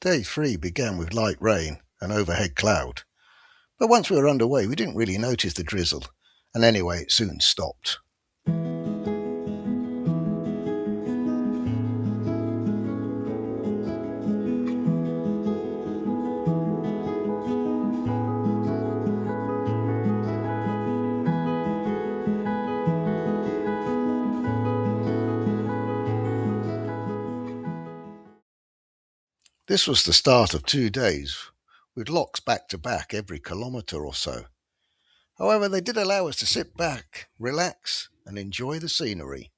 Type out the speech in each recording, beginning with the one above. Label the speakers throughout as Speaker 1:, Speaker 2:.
Speaker 1: Day 3 began with light rain and overhead cloud, but once we were underway we didn't really notice the drizzle, and anyway it soon stopped. This was the start of 2 days, with locks back to back every kilometre or so. However, they did allow us to sit back, relax, and enjoy the scenery.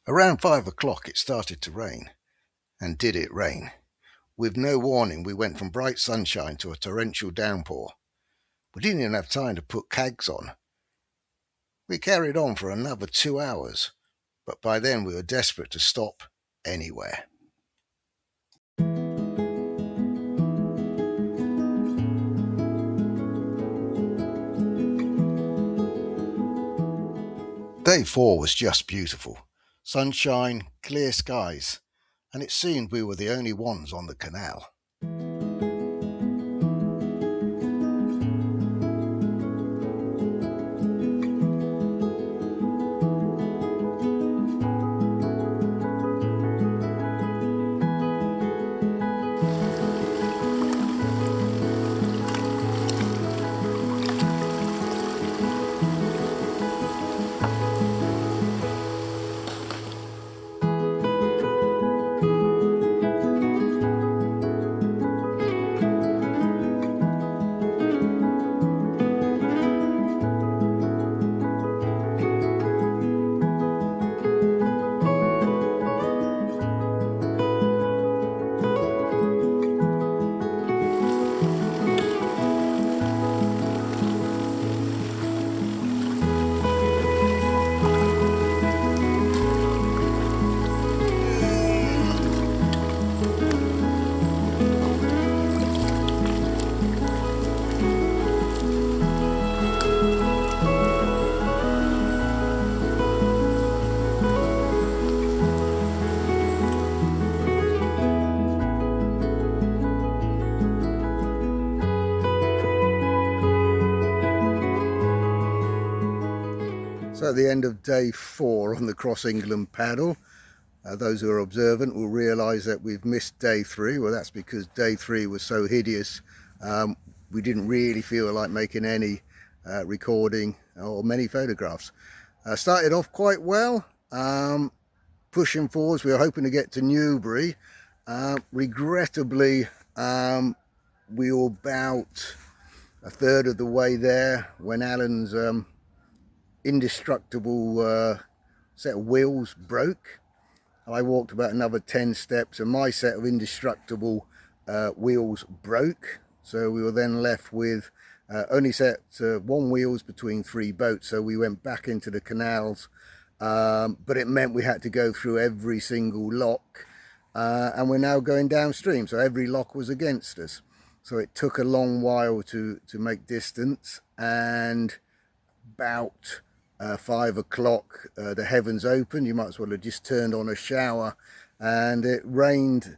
Speaker 1: Around 5 o'clock it started to rain. And did it rain? With no warning, we went from bright sunshine to a torrential downpour. We didn't even have time to put cags on. We carried on for another 2 hours, but by then we were desperate to stop anywhere. Day 4 was just beautiful. Sunshine, clear skies, and it seemed we were the only ones on the canal. So at the end of day 4 on the Cross England paddle, those who are observant will realise that we've missed day 3. Well, that's because day 3 was so hideous. We didn't really feel like making any recording or many photographs. Started off quite well, pushing forwards. We were hoping to get to Newbury. Regrettably, we were about a third of the way there when Alan's indestructible set of wheels broke. I walked about another 10 steps and my set of indestructible wheels broke, so we were then left with only set 1 wheels between 3 boats. So we went back into the canals, but it meant we had to go through every single lock, and we're now going downstream, so every lock was against us. So it took a long while to make distance, and about 5 o'clock the heavens opened. You might as well have just turned on a shower, and it rained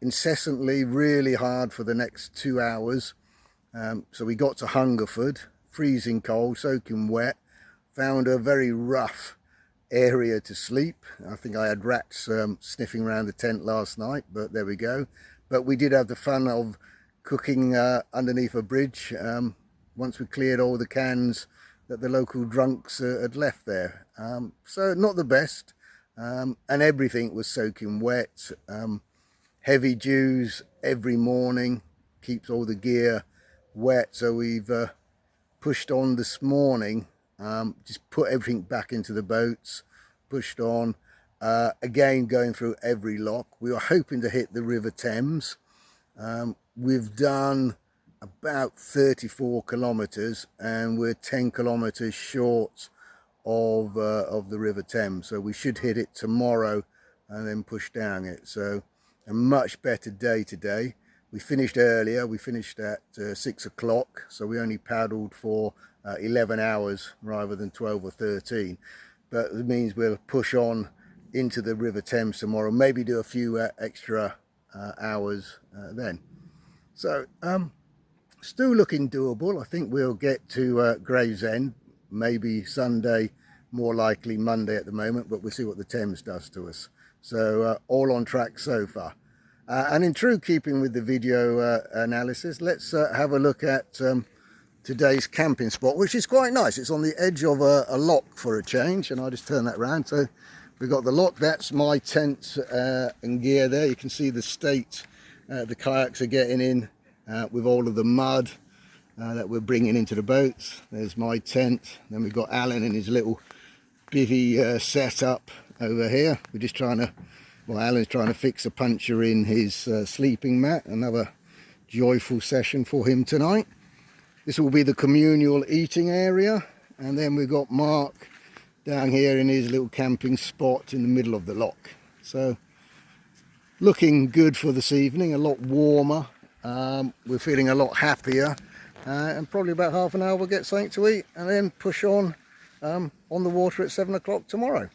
Speaker 1: incessantly, really hard for the next 2 hours. So we got to Hungerford, freezing cold, soaking wet, found a very rough area to sleep. I think I had rats sniffing around the tent last night, but there we go. But we did have the fun of cooking underneath a bridge once we cleared all the cans that the local drunks had left there. So not the best, and everything was soaking wet. Heavy dews every morning keeps all the gear wet, so we've pushed on this morning, just put everything back into the boats, pushed on, again going through every lock. We were hoping to hit the River Thames. We've done about 34 kilometers, and we're 10 kilometers short of the River Thames, so we should hit it tomorrow and then push down it. So a much better day today. We finished earlier, we finished at 6 o'clock, so we only paddled for 11 hours rather than 12 or 13, but it means we'll push on into the River Thames tomorrow, maybe do a few extra hours then. So still looking doable. I think we'll get to Gravesend maybe Sunday, more likely Monday at the moment, but we'll see what the Thames does to us. So all on track so far. And in true keeping with the video analysis, let's have a look at today's camping spot, which is quite nice. It's on the edge of a lock for a change, and I'll just turn that around. So we've got the lock, that's my tent and gear there. You can see the state the kayaks are getting in with all of the mud that we're bringing into the boats. There's my tent. Then we've got Alan in his little bivvy setup over here. We're just trying to, well, Alan's trying to fix a puncture in his sleeping mat. Another joyful session for him tonight. This will be the communal eating area, and then we've got Mark down here in his little camping spot in the middle of the lock. So looking good for this evening, a lot warmer. We're feeling a lot happier, and probably about half an hour we'll get something to eat and then push on the water at 7 o'clock tomorrow.